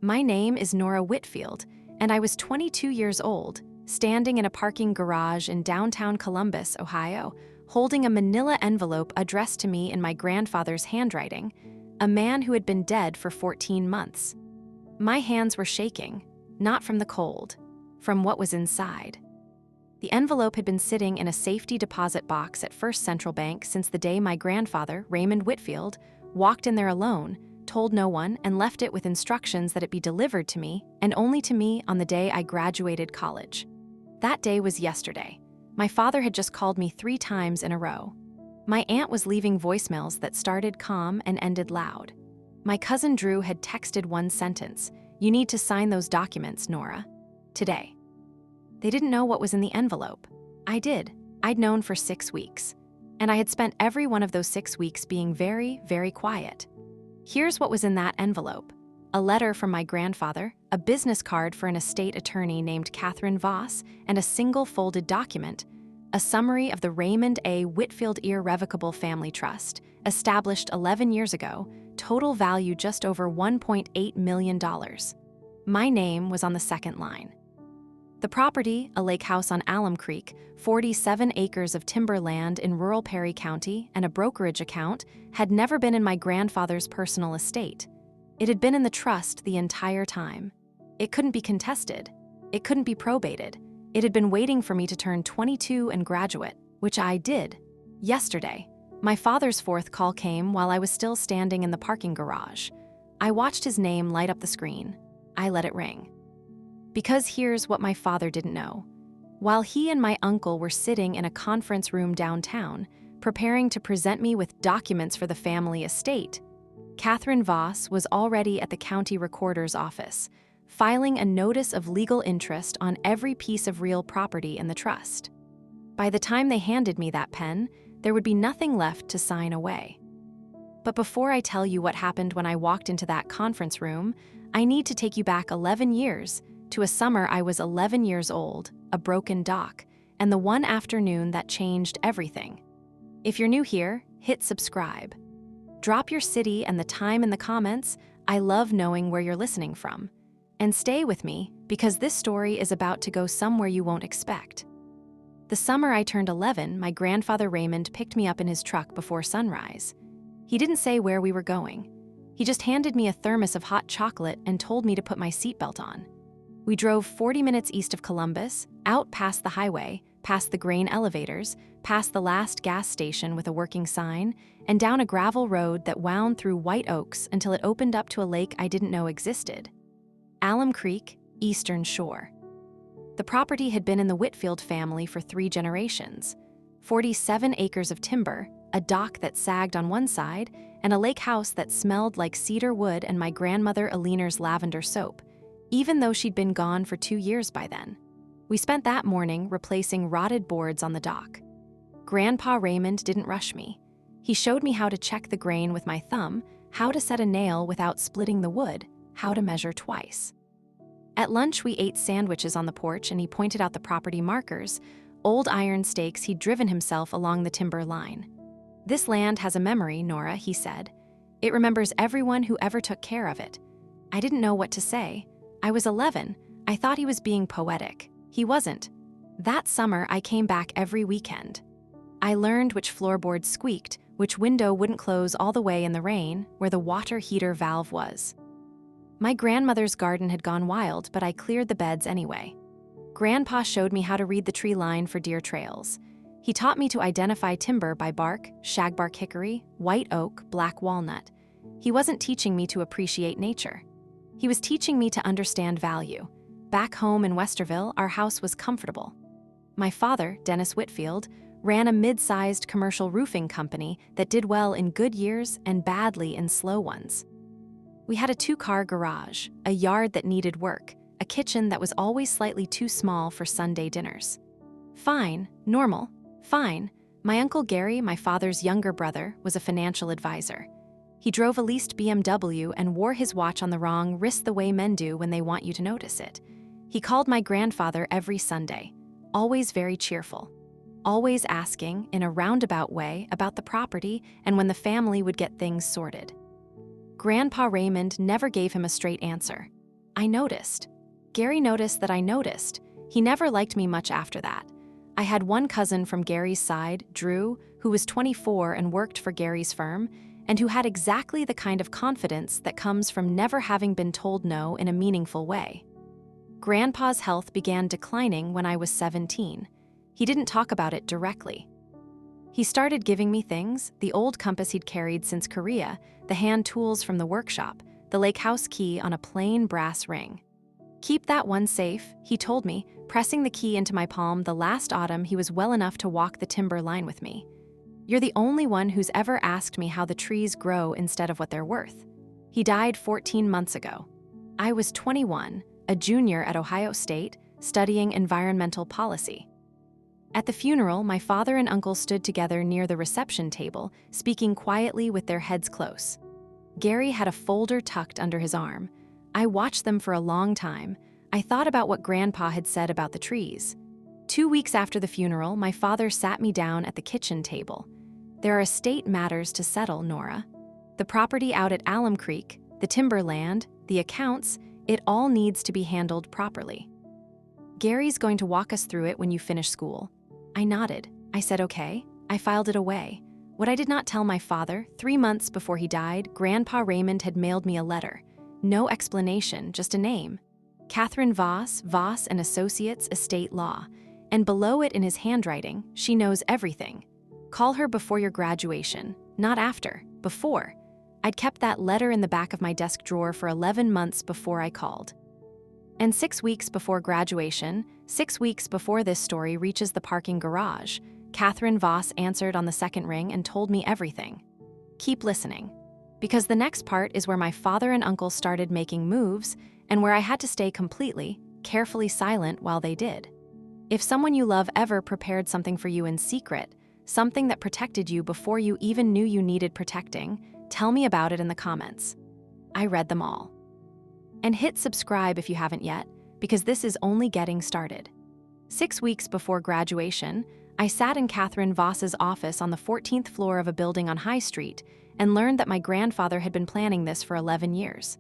My name is Nora Whitfield, and I was 22 years old, standing in a parking garage in downtown Columbus, Ohio, holding a manila envelope addressed to me in my grandfather's handwriting, a man who had been dead for 14 months. My hands were shaking, not from the cold, from what was inside. The envelope had been sitting in a safety deposit box at First Central Bank since the day my grandfather, Raymond Whitfield, walked in there alone, told no one, and left it with instructions that it be delivered to me, and only to me, on the day I graduated college. That day was yesterday. My father had just called me 3 times in a row. My aunt was leaving voicemails that started calm and ended loud. My cousin Drew had texted one sentence: "You need to sign those documents, Nora. Today." They didn't know what was in the envelope. I did. I'd known for 6 weeks. And I had spent every one of those 6 weeks being very, very quiet. Here's what was in that envelope: a letter from my grandfather, a business card for an estate attorney named Catherine Voss, and a single folded document, a summary of the Raymond A. Whitfield Irrevocable Family Trust, established 11 years ago, total value just over $1.8 million. My name was on the second line. The property, a lake house on Alum Creek, 47 acres of timberland in rural Perry County, and a brokerage account, had never been in my grandfather's personal estate. It had been in the trust the entire time. It couldn't be contested. It couldn't be probated. It had been waiting for me to turn 22 and graduate, which I did. Yesterday, my father's 4th call came while I was still standing in the parking garage. I watched his name light up the screen. I let it ring. Because here's what my father didn't know. While he and my uncle were sitting in a conference room downtown, preparing to present me with documents for the family estate, Catherine Voss was already at the county recorder's office, filing a notice of legal interest on every piece of real property in the trust. By the time they handed me that pen, there would be nothing left to sign away. But before I tell you what happened when I walked into that conference room, I need to take you back 11 years, to a summer I was 11 years old, a broken dock, and the one afternoon that changed everything. If you're new here, hit subscribe. Drop your city and the time in the comments. I love knowing where you're listening from. And stay with me, because this story is about to go somewhere you won't expect. The summer I turned 11, my grandfather Raymond picked me up in his truck before sunrise. He didn't say where we were going. He just handed me a thermos of hot chocolate and told me to put my seatbelt on. We drove 40 minutes east of Columbus, out past the highway, past the grain elevators, past the last gas station with a working sign, and down a gravel road that wound through white oaks until it opened up to a lake I didn't know existed. Alum Creek, Eastern Shore. The property had been in the Whitfield family for 3 generations. 47 acres of timber, a dock that sagged on one side, and a lake house that smelled like cedar wood and my grandmother Aliner's lavender soap, even though she'd been gone for 2 years by then. We spent that morning replacing rotted boards on the dock. Grandpa Raymond didn't rush me. He showed me how to check the grain with my thumb, how to set a nail without splitting the wood, how to measure twice. At lunch, we ate sandwiches on the porch, and he pointed out the property markers, old iron stakes he'd driven himself along the timber line. "This land has a memory, Nora," he said. "It remembers everyone who ever took care of it." I didn't know what to say. I was 11. I thought he was being poetic. He wasn't. That summer, I came back every weekend. I learned which floorboard squeaked, which window wouldn't close all the way in the rain, where the water heater valve was. My grandmother's garden had gone wild, but I cleared the beds anyway. Grandpa showed me how to read the tree line for deer trails. He taught me to identify timber by bark, shagbark hickory, white oak, black walnut. He wasn't teaching me to appreciate nature. He was teaching me to understand value. Back home in Westerville, our house was comfortable. My father, Dennis Whitfield, ran a mid-sized commercial roofing company that did well in good years and badly in slow ones. We had a 2-car garage, a yard that needed work, a kitchen that was always slightly too small for Sunday dinners. Fine, normal, fine. My Uncle Gary, my father's younger brother, was a financial advisor. He drove a leased BMW and wore his watch on the wrong wrist the way men do when they want you to notice it. He called my grandfather every Sunday, always very cheerful, always asking, in a roundabout way, about the property and when the family would get things sorted. Grandpa Raymond never gave him a straight answer. I noticed. Gary noticed that I noticed. He never liked me much after that. I had one cousin from Gary's side, Drew, who was 24 and worked for Gary's firm, and who had exactly the kind of confidence that comes from never having been told no in a meaningful way. Grandpa's health began declining when I was 17. He didn't talk about it directly. He started giving me things, the old compass he'd carried since Korea, the hand tools from the workshop, the lake house key on a plain brass ring. "Keep that one safe," he told me, pressing the key into my palm the last autumn he was well enough to walk the timber line with me. "You're the only one who's ever asked me how the trees grow instead of what they're worth." He died 14 months ago. I was 21, a junior at Ohio State, studying environmental policy. At the funeral, my father and uncle stood together near the reception table, speaking quietly with their heads close. Gary had a folder tucked under his arm. I watched them for a long time. I thought about what Grandpa had said about the trees. 2 weeks after the funeral, my father sat me down at the kitchen table. "There are estate matters to settle, Nora. The property out at Alum Creek, the timber land, the accounts, it all needs to be handled properly. Gary's going to walk us through it when you finish school." I nodded. I said okay. I filed it away. What I did not tell my father, 3 months before he died, Grandpa Raymond had mailed me a letter. No explanation, just a name. Catherine Voss, Voss and Associates, Estate Law. And below it in his handwriting, "She knows everything. Call her before your graduation. Not after, before." I'd kept that letter in the back of my desk drawer for 11 months before I called. And 6 weeks before graduation, 6 weeks before this story reaches the parking garage, Catherine Voss answered on the second ring and told me everything. Keep listening. Because the next part is where my father and uncle started making moves and where I had to stay completely, carefully silent while they did. If someone you love ever prepared something for you in secret, something that protected you before you even knew you needed protecting, tell me about it in the comments. I read them all. And hit subscribe if you haven't yet, because this is only getting started. 6 weeks before graduation, I sat in Catherine Voss's office on the 14th floor of a building on High Street and learned that my grandfather had been planning this for 11 years.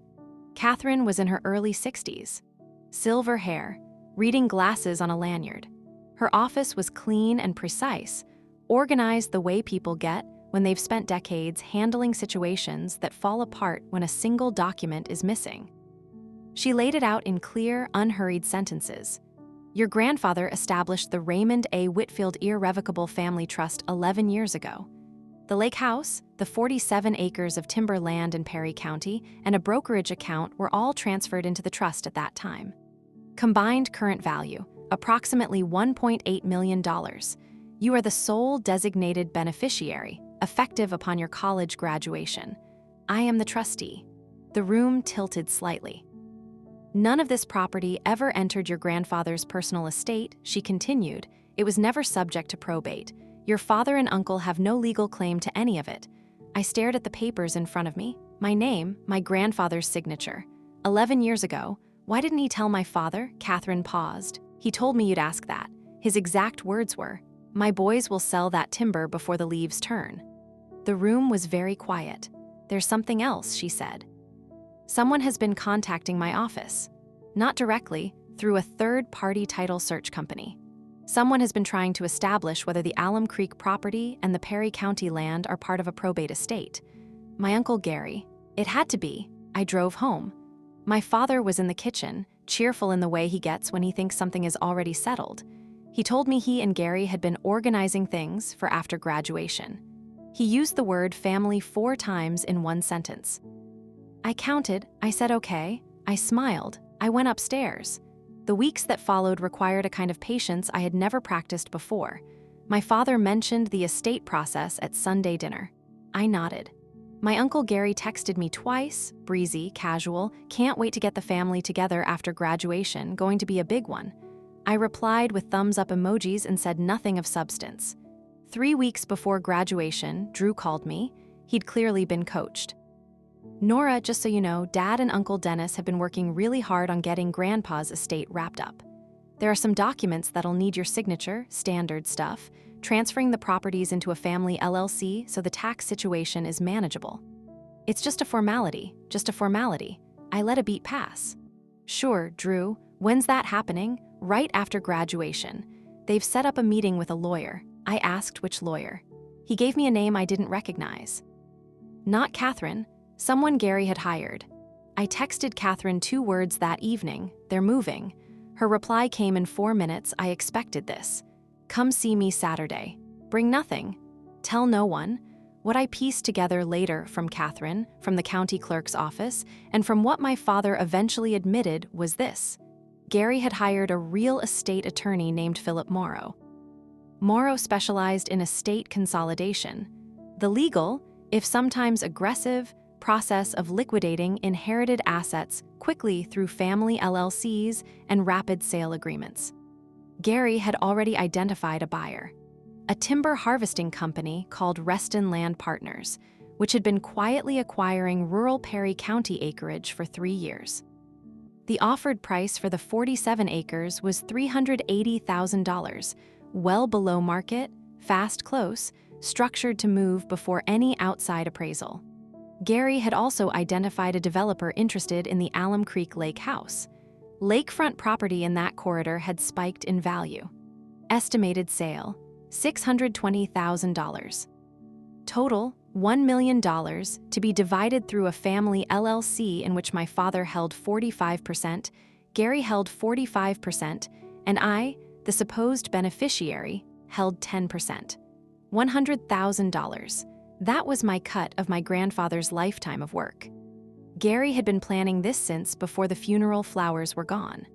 Catherine was in her early 60s. Silver hair, reading glasses on a lanyard. Her office was clean and precise, organized the way people get when they've spent decades handling situations that fall apart when a single document is missing. She laid it out in clear, unhurried sentences. "Your grandfather established the Raymond A. Whitfield Irrevocable Family Trust 11 years ago. The lake house, the 47 acres of timber land in Perry County, and a brokerage account were all transferred into the trust at that time. Combined current value, approximately $1.8 million. You are the sole designated beneficiary, effective upon your college graduation. I am the trustee." The room tilted slightly. "None of this property ever entered your grandfather's personal estate," she continued. "It was never subject to probate. Your father and uncle have no legal claim to any of it." I stared at the papers in front of me. My name, my grandfather's signature. 11 years ago. Why didn't he tell my father? Catherine paused. "He told me you'd ask that. His exact words were, 'My boys will sell that timber before the leaves turn.'" The room was very quiet. "There's something else," she said. "Someone has been contacting my office. Not directly, through a third-party title search company. Someone has been trying to establish whether the Alum Creek property and the Perry County land are part of a probate estate. My Uncle Gary. It had to be. I drove home. My father was in the kitchen, cheerful in the way he gets when he thinks something is already settled. He told me he and Gary had been organizing things for after graduation. He used the word family 4 times in one sentence. I counted, I said okay, I smiled, I went upstairs. The weeks that followed required a kind of patience I had never practiced before. My father mentioned the estate process at Sunday dinner. I nodded. My Uncle Gary texted me twice, breezy, casual, "Can't wait to get the family together after graduation, going to be a big one." I replied with thumbs up emojis and said nothing of substance. 3 weeks before graduation, Drew called me. He'd clearly been coached. "Nora, just so you know, Dad and Uncle Dennis have been working really hard on getting Grandpa's estate wrapped up. There are some documents that'll need your signature, standard stuff, transferring the properties into a family LLC so the tax situation is manageable. It's just a formality, just a formality. I let a beat pass." Sure, Drew. When's that happening? Right after graduation. They've set up a meeting with a lawyer. I asked which lawyer. He gave me a name I didn't recognize. Not Catherine, someone Gary had hired. I texted Catherine 2 words that evening, "They're moving." Her reply came in 4 minutes. I expected this. "Come see me Saturday. Bring nothing. Tell no one." What I pieced together later from Catherine, from the county clerk's office, and from what my father eventually admitted was this. Gary had hired a real estate attorney named Philip Morrow. Morrow specialized in estate consolidation, the legal, if sometimes aggressive, process of liquidating inherited assets quickly through family LLCs and rapid sale agreements. Gary had already identified a buyer, a timber harvesting company called Reston Land Partners, which had been quietly acquiring rural Perry County acreage for 3 years. The offered price for the 47 acres was $380,000, well below market, fast close, structured to move before any outside appraisal. Gary had also identified a developer interested in the Alum Creek Lake House. Lakefront property in that corridor had spiked in value. Estimated sale, $620,000. Total, $1 million, to be divided through a family LLC in which my father held 45%, Gary held 45%, and I, the supposed beneficiary, held 10%. $100,000. That was my cut of my grandfather's lifetime of work. Gary had been planning this since before the funeral flowers were gone.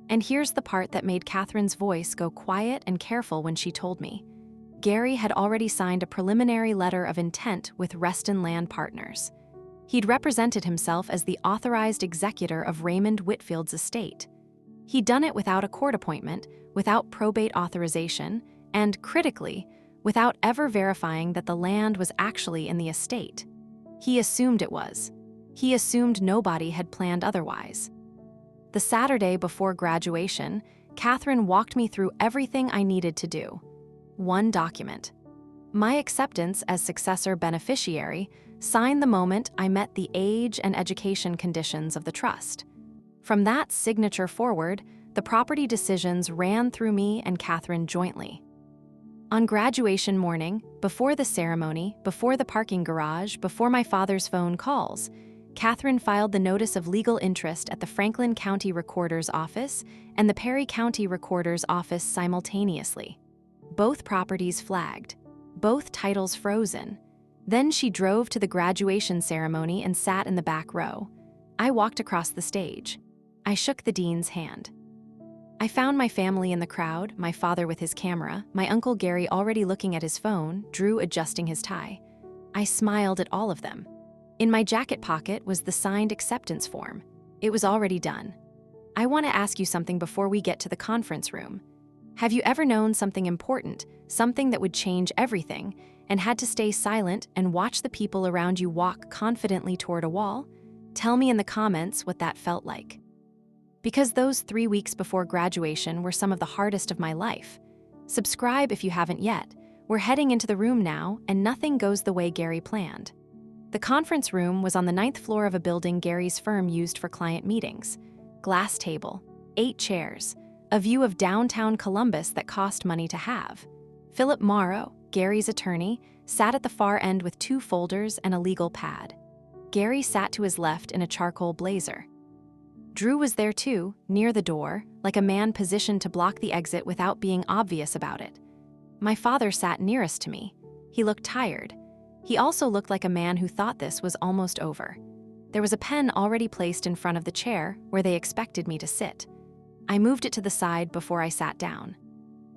And here's the part that made Catherine's voice go quiet and careful when she told me. Gary had already signed a preliminary letter of intent with Reston Land Partners. He'd represented himself as the authorized executor of Raymond Whitfield's estate. He'd done it without a court appointment, without probate authorization, and, critically, without ever verifying that the land was actually in the estate. He assumed it was. He assumed nobody had planned otherwise. The Saturday before graduation, Catherine walked me through everything I needed to do. 1 document. My acceptance as successor beneficiary, signed the moment I met the age and education conditions of the trust. From that signature forward, the property decisions ran through me and Catherine jointly. On graduation morning, before the ceremony, before the parking garage, before my father's phone calls, Catherine filed the notice of legal interest at the Franklin County Recorder's Office and the Perry County Recorder's Office simultaneously. Both properties flagged, both titles frozen. Then she drove to the graduation ceremony and sat in the back row. I walked across the stage. I shook the dean's hand. I found my family in the crowd, my father with his camera, my Uncle Gary already looking at his phone, Drew adjusting his tie. I smiled at all of them. In my jacket pocket was the signed acceptance form. It was already done. I want to ask you something before we get to the conference room. Have you ever known something important, something that would change everything, and had to stay silent and watch the people around you walk confidently toward a wall? Tell me in the comments what that felt like. Because those 3 weeks before graduation were some of the hardest of my life. Subscribe if you haven't yet. We're heading into the room now, and nothing goes the way Gary planned. The conference room was on the 9th floor of a building Gary's firm used for client meetings. Glass table, 8 chairs, a view of downtown Columbus that cost money to have. Philip Morrow, Gary's attorney, sat at the far end with 2 folders and a legal pad. Gary sat to his left in a charcoal blazer. Drew was there too, near the door, like a man positioned to block the exit without being obvious about it. My father sat nearest to me. He looked tired. He also looked like a man who thought this was almost over. There was a pen already placed in front of the chair where they expected me to sit. I moved it to the side before I sat down.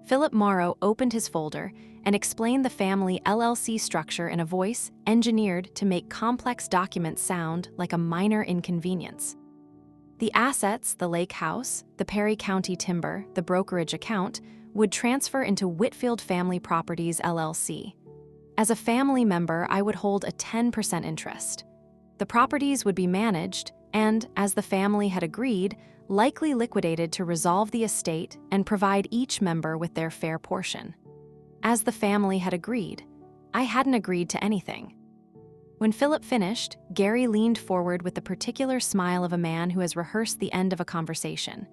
Philip Morrow opened his folder and explained the family LLC structure in a voice engineered to make complex documents sound like a minor inconvenience. The assets, the lake house, the Perry County timber, the brokerage account, would transfer into Whitfield Family Properties LLC. As a family member, I would hold a 10% interest. The properties would be managed and, as the family had agreed, likely liquidated to resolve the estate and provide each member with their fair portion. As the family had agreed, I hadn't agreed to anything. When Philip finished, Gary leaned forward with the particular smile of a man who has rehearsed the end of a conversation.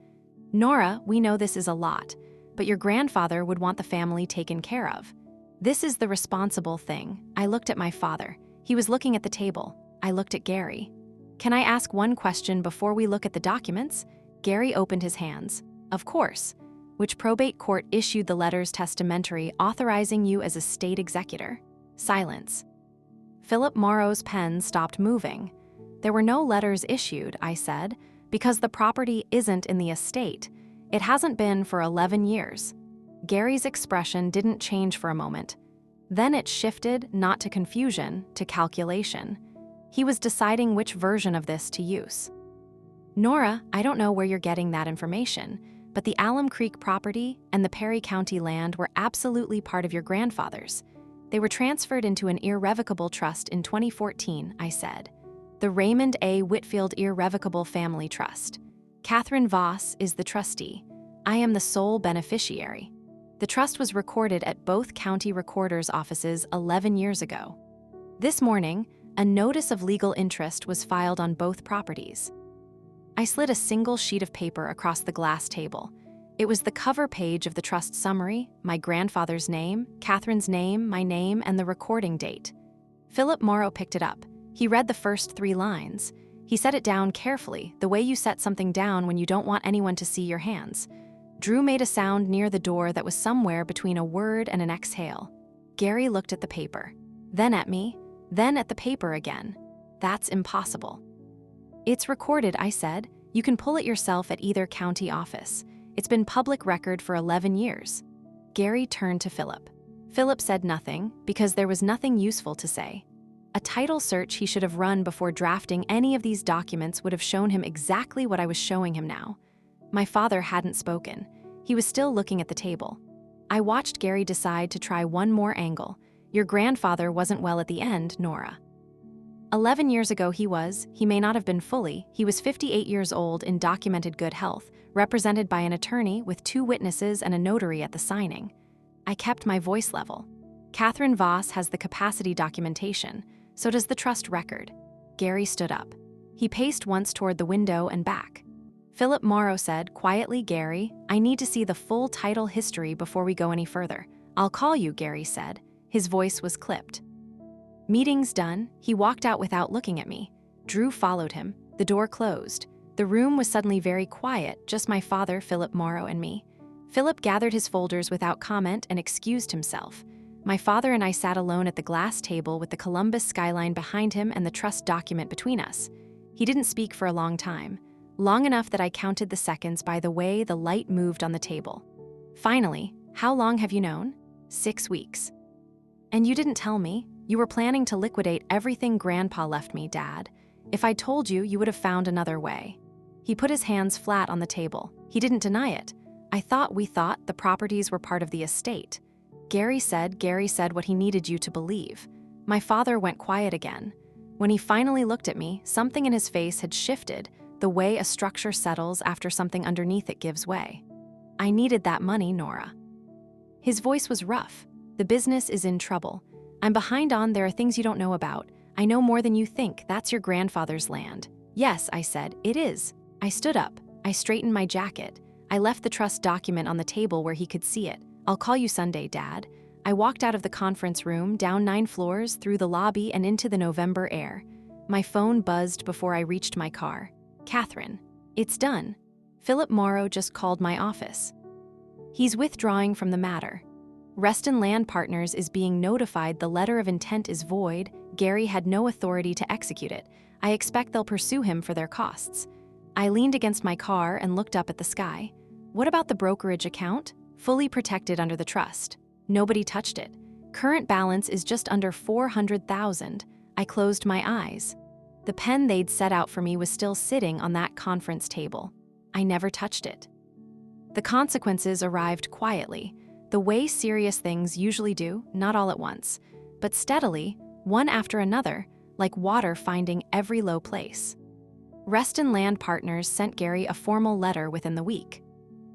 "Nora, we know this is a lot, but your grandfather would want the family taken care of. This is the responsible thing." I looked at my father. He was looking at the table. I looked at Gary. "Can I ask one question before we look at the documents?" Gary opened his hands. "Of course. Which probate court issued the letters testamentary authorizing you as a state executor?" Silence. Philip Morrow's pen stopped moving. "There were no letters issued," I said, "because the property isn't in the estate. It hasn't been for 11 years. Gary's expression didn't change for a moment. Then it shifted, not to confusion, to calculation. He was deciding which version of this to use. "Nora, I don't know where you're getting that information, but the Alum Creek property and the Perry County land were absolutely part of your grandfather's. They were transferred into an irrevocable trust in 2014, I said. The Raymond A. Whitfield Irrevocable Family Trust. Catherine Voss is the trustee. I am the sole beneficiary. The trust was recorded at both county recorders' offices 11 years ago. This morning, a notice of legal interest was filed on both properties." I slid a single sheet of paper across the glass table. It was the cover page of the trust summary, my grandfather's name, Catherine's name, my name, and the recording date. Philip Morrow picked it up. He read the first 3 lines. He set it down carefully, the way you set something down when you don't want anyone to see your hands. Drew made a sound near the door that was somewhere between a word and an exhale. Gary looked at the paper, then at me, then at the paper again. "That's impossible." "It's recorded," I said. "You can pull it yourself at either county office. It's been public record for 11 years. Gary turned to Philip. Philip said nothing, because there was nothing useful to say. A title search he should have run before drafting any of these documents would have shown him exactly what I was showing him now. My father hadn't spoken. He was still looking at the table. I watched Gary decide to try one more angle. "Your grandfather wasn't well at the end, Nora. 11 years ago he may not have been fully, he was 58 years old in documented good health, represented by an attorney with 2 witnesses and a notary at the signing." I kept my voice level. "Catherine Voss has the capacity documentation, so does the trust record." Gary stood up. He paced once toward the window and back. Philip Morrow said quietly, "Gary, I need to see the full title history before we go any further." "I'll call you," Gary said. His voice was clipped. Meetings done, he walked out without looking at me. Drew followed him. The door closed. The room was suddenly very quiet, just my father, Philip Morrow, and me. Philip gathered his folders without comment and excused himself. My father and I sat alone at the glass table with the Columbus skyline behind him and the trust document between us. He didn't speak for a long time, long enough that I counted the seconds by the way the light moved on the table. Finally, "How long have you known?" 6 weeks. "And you didn't tell me. You were planning to liquidate everything Grandpa left me, Dad. If I'd told you, you would have found another way." He put his hands flat on the table. He didn't deny it. We thought the properties were part of the estate. Gary said what he needed you to believe." My father went quiet again. When he finally looked at me, something in his face had shifted, the way a structure settles after something underneath it gives way. "I needed that money, Nora." His voice was rough. "The business is in trouble. I'm behind on there are things you don't know about. I know more than you think. That's your grandfather's land." "Yes," I said, "it is." I stood up. I straightened my jacket. I left the trust document on the table where he could see it. "I'll call you Sunday, Dad." I walked out of the conference room, down 9 floors, through the lobby, and into the November air. My phone buzzed before I reached my car. "Catherine, it's done. Philip Morrow just called my office. He's withdrawing from the matter. Reston Land Partners is being notified the letter of intent is void. Gary had no authority to execute it. I expect they'll pursue him for their costs." I leaned against my car and looked up at the sky. "What about the brokerage account?" "Fully protected under the trust. Nobody touched it. Current balance is just under $400,000. I closed my eyes. The pen they'd set out for me was still sitting on that conference table. I never touched it. The consequences arrived quietly, the way serious things usually do, not all at once, but steadily, one after another, like water finding every low place. Reston Land Partners sent Gary a formal letter within the week.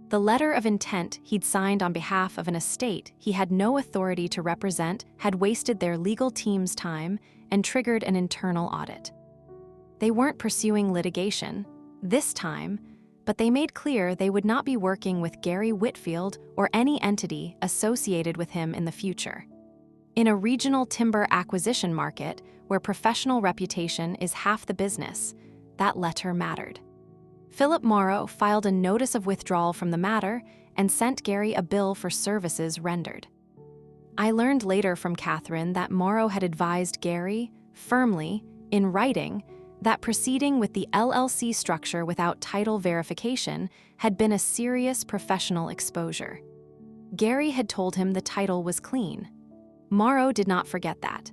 The letter of intent he'd signed on behalf of an estate he had no authority to represent had wasted their legal team's time and triggered an internal audit. They weren't pursuing litigation, this time, but they made clear they would not be working with Gary Whitfield or any entity associated with him in the future. In a regional timber acquisition market where professional reputation is half the business, that letter mattered. Philip Morrow filed a notice of withdrawal from the matter and sent Gary a bill for services rendered. I learned later from Catherine that Morrow had advised Gary, firmly, in writing, that proceeding with the LLC structure without title verification had been a serious professional exposure. Gary had told him the title was clean. Morrow did not forget that.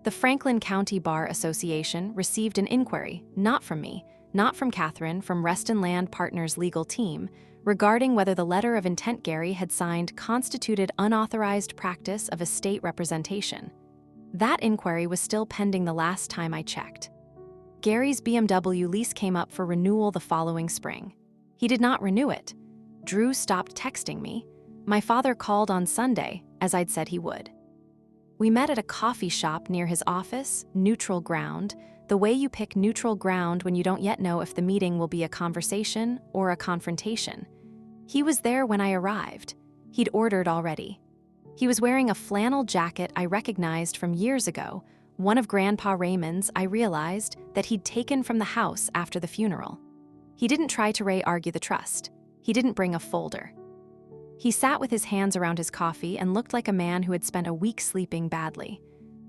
The Franklin County Bar Association received an inquiry, not from me, not from Catherine, from Reston Land Partners' legal team, regarding whether the letter of intent Gary had signed constituted unauthorized practice of estate representation. That inquiry was still pending the last time I checked. Gary's BMW lease came up for renewal the following spring. He did not renew it. Drew stopped texting me. My father called on Sunday, as I'd said he would. We met at a coffee shop near his office, neutral ground, the way you pick neutral ground when you don't yet know if the meeting will be a conversation or a confrontation. He was there when I arrived. He'd ordered already. He was wearing a flannel jacket I recognized from years ago, one of Grandpa Raymond's I realized that he'd taken from the house after the funeral. He didn't try to argue the trust. He didn't bring a folder. He sat with his hands around his coffee and looked like a man who had spent a week sleeping badly.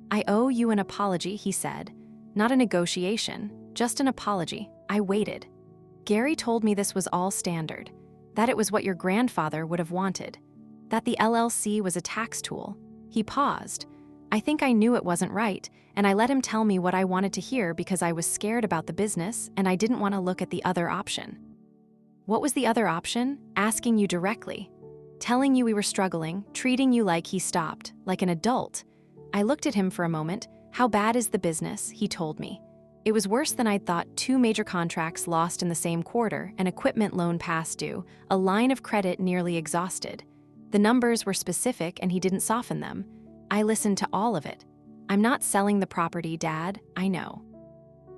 "I owe you an apology," he said. "Not a negotiation, just an apology." I waited. Gary told me this was all standard, that it was what your grandfather would have wanted, that the LLC was a tax tool. He paused. I think I knew it wasn't right, and I let him tell me what I wanted to hear because I was scared about the business and I didn't want to look at the other option. What was the other option? Asking you directly. Telling you we were struggling, treating you like he stopped, like an adult. I looked at him for a moment. How bad is the business? He told me. It was worse than I'd thought. 2 major contracts lost in the same quarter, an equipment loan past due, a line of credit nearly exhausted. The numbers were specific and he didn't soften them. I listened to all of it. I'm not selling the property, Dad, I know.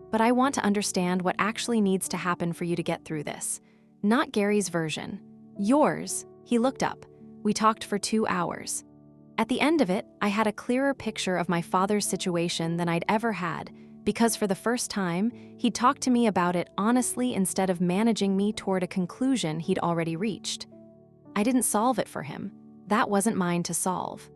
But I want to understand what actually needs to happen for you to get through this. Not Gary's version. Yours. He looked up. We talked for 2 hours. At the end of it, I had a clearer picture of my father's situation than I'd ever had, because for the first time, he'd talked to me about it honestly instead of managing me toward a conclusion he'd already reached. I didn't solve it for him. That wasn't mine to solve.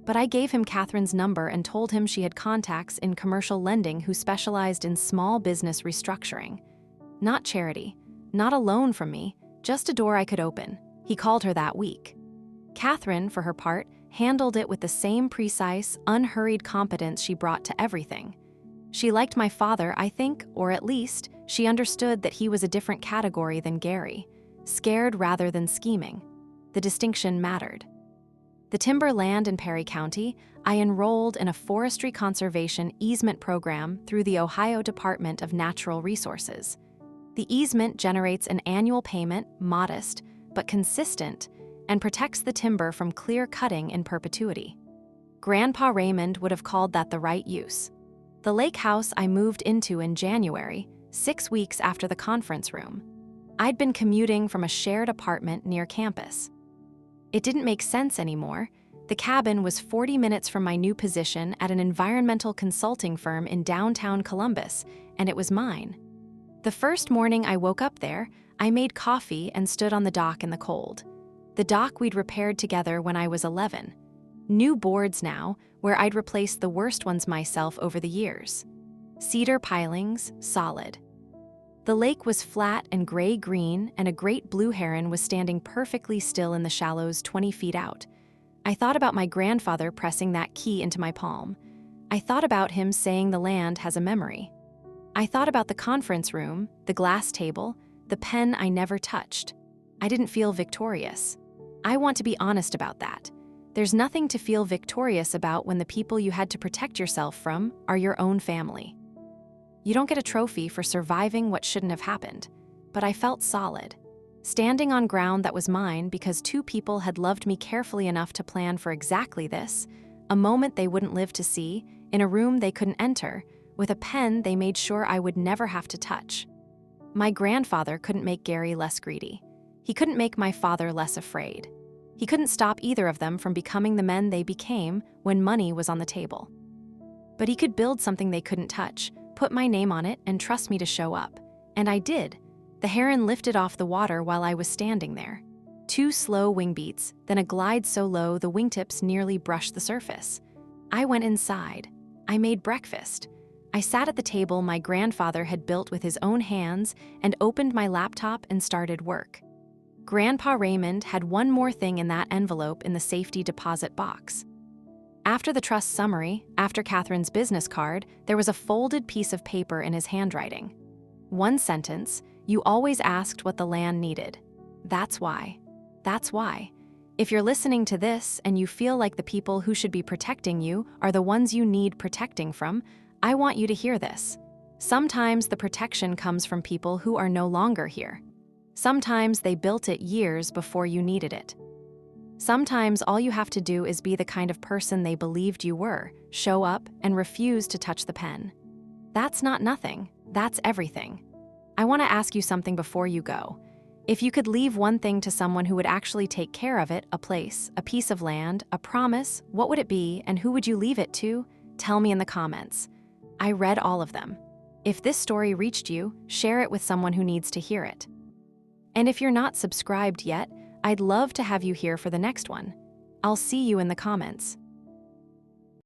But I gave him Catherine's number and told him she had contacts in commercial lending who specialized in small business restructuring. Not charity, not a loan from me, just a door I could open. He called her that week. Catherine, for her part, handled it with the same precise, unhurried competence she brought to everything. She liked my father, I think, or at least, she understood that he was a different category than Gary, scared rather than scheming. The distinction mattered. The timber land in Perry County, I enrolled in a forestry conservation easement program through the Ohio Department of Natural Resources. The easement generates an annual payment, modest, but consistent, and protects the timber from clear cutting in perpetuity. Grandpa Raymond would have called that the right use. The lake house I moved into in January, 6 weeks after the conference room. I'd been commuting from a shared apartment near campus. It didn't make sense anymore. The cabin was 40 minutes from my new position at an environmental consulting firm in downtown Columbus, and it was mine. The first morning I woke up there, I made coffee and stood on the dock in the cold. The dock we'd repaired together when I was 11. New boards now, where I'd replaced the worst ones myself over the years. Cedar pilings, solid. The lake was flat and gray-green, and a great blue heron was standing perfectly still in the shallows 20 feet out. I thought about my grandfather pressing that key into my palm. I thought about him saying the land has a memory. I thought about the conference room, the glass table, the pen I never touched. I didn't feel victorious. I want to be honest about that. There's nothing to feel victorious about when the people you had to protect yourself from are your own family. You don't get a trophy for surviving what shouldn't have happened, but I felt solid, standing on ground that was mine because 2 people had loved me carefully enough to plan for exactly this, a moment they wouldn't live to see, in a room they couldn't enter, with a pen they made sure I would never have to touch. My grandfather couldn't make Gary less greedy. He couldn't make my father less afraid. He couldn't stop either of them from becoming the men they became when money was on the table. But he could build something they couldn't touch, put my name on it, and trust me to show up. And I did. The heron lifted off the water while I was standing there. 2 slow wing beats, then a glide so low the wingtips nearly brushed the surface. I went inside. I made breakfast. I sat at the table my grandfather had built with his own hands and opened my laptop and started work. Grandpa Raymond had one more thing in that envelope in the safety deposit box. After the trust summary, after Catherine's business card, there was a folded piece of paper in his handwriting. One sentence: "You always asked what the land needed. That's why. That's why. If you're listening to this and you feel like the people who should be protecting you are the ones you need protecting from, I want you to hear this. Sometimes the protection comes from people who are no longer here. Sometimes they built it years before you needed it. Sometimes all you have to do is be the kind of person they believed you were, show up, and refuse to touch the pen. That's not nothing, that's everything. I want to ask you something before you go. If you could leave one thing to someone who would actually take care of it, a place, a piece of land, a promise, what would it be, and who would you leave it to? Tell me in the comments. I read all of them. If this story reached you, share it with someone who needs to hear it. And if you're not subscribed yet, I'd love to have you here for the next one. I'll see you in the comments.